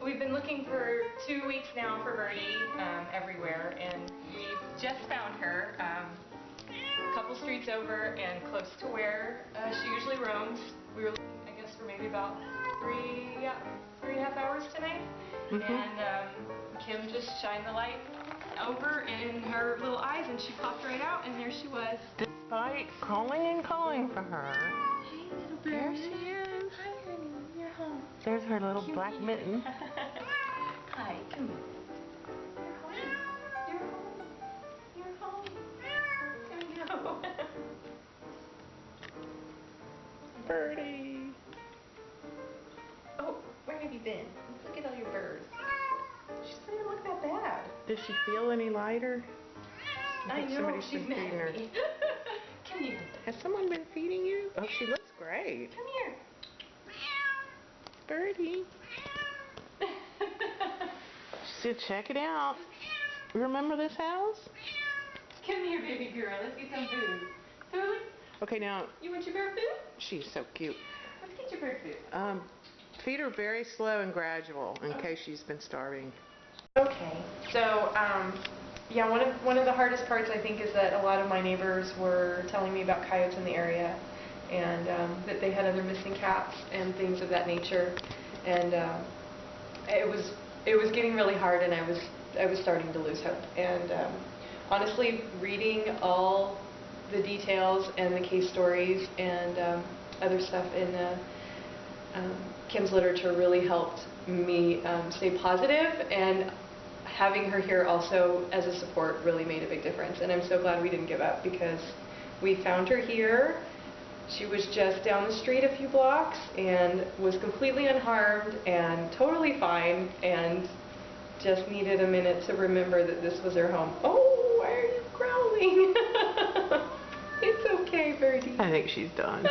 we've been looking for 2 weeks now for BIRDie everywhere, and we've just found her a couple streets over and close to where she usually roams. We were looking, I guess, for maybe about 3.5 hours tonight, and Kim just shined the light over in her little eyes, and she popped right out, and there she was. Despite calling and calling for her, Hey, little bird. there she is. Hi, honey. You're home. There's her little Come black here. mitten. Hi, come here. You're home. You're home. You're home. Come go. BIRDie. Oh, where have you been? Look at all your birds. She doesn't even look that bad. Does she feel any lighter? I know, somebody's she's been mad feeding at her. me. Come here. Has someone been feeding you? Oh, she looks great. Come here. BIRDie. She said, check it out. Remember this house? Come here, baby girl. Let's get some food. Food? Okay, now. You want your bird food? She's so cute. Let's get your bird food. Feed her very slow and gradual in case she's been starving. Okay, so yeah, one of the hardest parts I think is that a lot of my neighbors were telling me about coyotes in the area, and that they had other missing cats and things of that nature, and it was getting really hard, and I was starting to lose hope. And honestly, reading all the details and the case stories and other stuff in Kim's literature really helped me stay positive, and having her here also as a support really made a big difference. And I'm so glad we didn't give up, because we found her here. She was just down the street a few blocks and was completely unharmed and totally fine, and just needed a minute to remember that this was her home. Oh, why are you growling? It's okay, BIRDie. I think she's done.